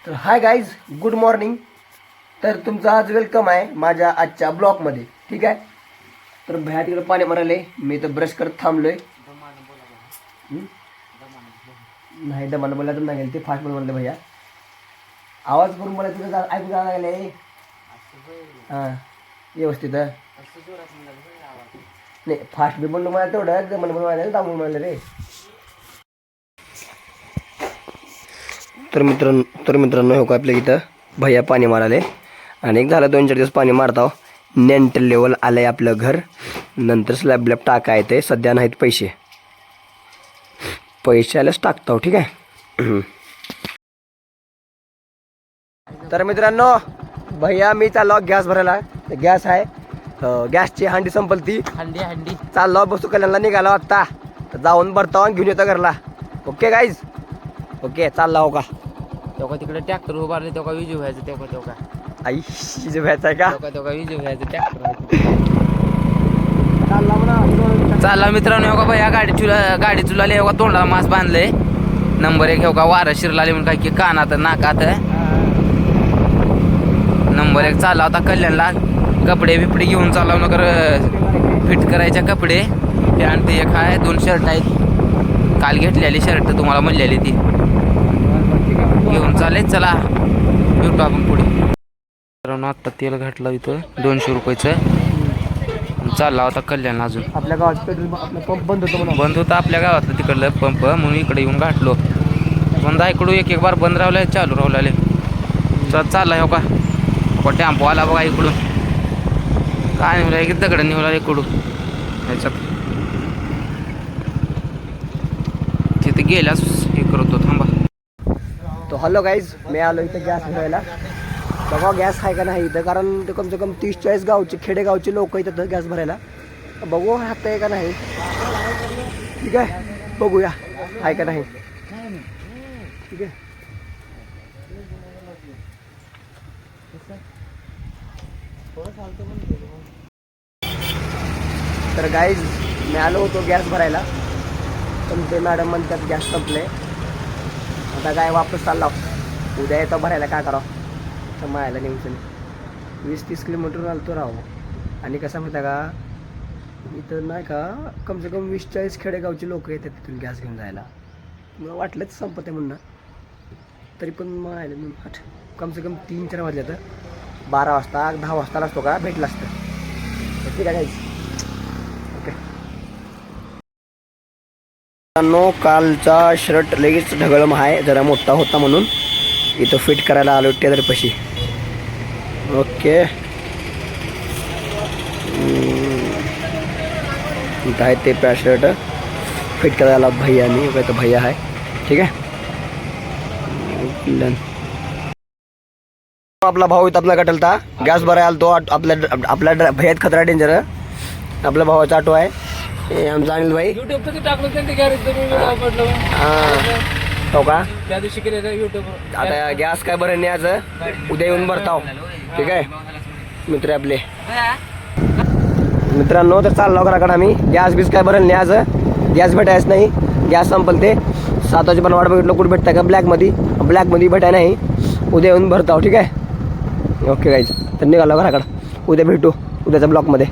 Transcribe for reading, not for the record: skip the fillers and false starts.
तर hi guys, good morning. तर तुमचं आज वेलकम आहे माझ्या आजच्या ब्लॉगमध्ये. ठीक आहे. तर भैया तिकडे पाणी मारायला, मी तर ब्रश करत थांबलोय. नाही दमानं बोला तर नाही, ते फास्ट बोलले भैया. आवाज करून बोला, तुझं ऐकू जायला लागले. हां व्यवस्थित नाही, फास्ट बी बोललो मला तेवढं दमानं बोलवायला दाबून म्हणाले रे. तर मित्रांनो हो का आपल्या इथं भैया पाणी माराले आणि एक झालं 2-4 दिवस पाणी मारताव. नेंटल लेवल आलंय आपलं घर. नंतर स्लॅब टाका येते. सध्या नाहीत पैसे आल्यास टाकताव. ठीक आहे. तर मित्रांनो भैया मी चाललो गॅस भरायला. गॅस आहे, गॅसची हांडी संपल ती हंडी चाललो बसू कल्याणला निघालो आत्ता. जाऊन भरताव आणि घेऊन येतो घरला. ओके गाईज, ओके चालला हो का. तेव्हा तिकडे ट्रॅक्टर उभारले तेव्हा विजय व्हायचं. तेव्हा आई शिजे व्हायचं आहे का. तेव्हा विजय व्हायचं ट्रॅक्टर चालला मित्रांनो. का या गाडी चुलाले एवढा तोंडाला मास बांधले. नंबर 1 का वारा शिरलाले म्हणून काय की कानात नाकात. नंबर 1 चालला होता कल्याणला. कपडे बिपडे घेऊन चालला नगर फिट करायचे कपडे. पॅन्ट एक आहे, 2 शर्ट आहेत. काल घेतलेली शर्ट तुम्हाला म्हणलेली ती घेऊन चालेल. चला भेटू आपण पुढे. मित्रांनो आत्ता तेल घातलं इथं 200 रुपयाचं. चालला होता कल्याण. अजून आपल्या गावात पेट्रोल पंप बंद होता आपल्या गावातलं तिकडलं पंप, म्हणून इकडे येऊन घातलो. बंद इकडून एक बार बंद रावलाय, चालू रावलाले. चाललाय हो का. टेम्पो आला बघा इकडून. काय निवला की दगड निवला इकडून. ह्याच्यात तिथे गेल्यास हे करतो. थांबा. तो हॅलो गाईज, मी आलो इथं गॅस भरायला. बघा गॅस आहे का नाही इथं, कारण ते कमसे कम 30-40 गावचे खेडेगावचे लोक इथं गॅस भरायला. बघू हात आहे का नाही. ठीक आहे, बघूया आहे का नाही. ठीक आहे. तर गाईज मी आलो होतो गॅस भरायला, पण ते मॅडम म्हणतात गॅस संपले. आता काय वापस चालला. उद्या येतो भरायला. काय करावं तर मायाला नेऊन 20-30 किलोमीटर आलतो राव. आणि कसं माहिती का, इथं नाही का कमसे कम 20-40 खेडेगावचे लोक येतात तिथून गॅस घेऊन जायला. मला वाटलंच संपत आहे म्हणून, तरी पण मायाला कमसे कम 3-4 वाजले. तर 12 वाजता 10 वाजता असतो का भेटलं असतं. ठीक आहे. ओके. कालचा शर्ट लगेच ढगळम आहे, जरा मोठा होता म्हणून इथं फिट करायला आलो टेलरपाशी. ओके. इथं आहे ते पॅ शर्ट फिट करायला भैया मी तर भैया आहे. ठीक आहे. आपला भाऊ इथं आपला गटलता गॅस भरायला आला. तो आपल्या भैयात खतरा डेंजर. आपल्या भावाचा ऑटो आहे. आमचा अनिल भाई हो का. त्या दिवशी केलेलं युट्यूब. आता गॅस काय बरं नाही, आज उद्या येऊन भरताव. ठीक आहे मित्र आपले. मित्रांनो तर चाललो घराकडे आम्ही. गॅस बीस काय बरं नाही आज. गॅस भेटायच नाही. गॅस संपल ते 7 वाजेपर्यंत वाट बघितलं कुठे भेटताय का. ब्लॅकमध्ये भेटाय नाही. उद्या येऊन भरताव. ठीक आहे. ओके गाईज, तर निघालो घराकडं. उद्या भेटू उद्याच्या ब्लॉकमध्ये.